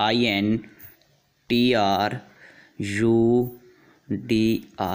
INTRUDR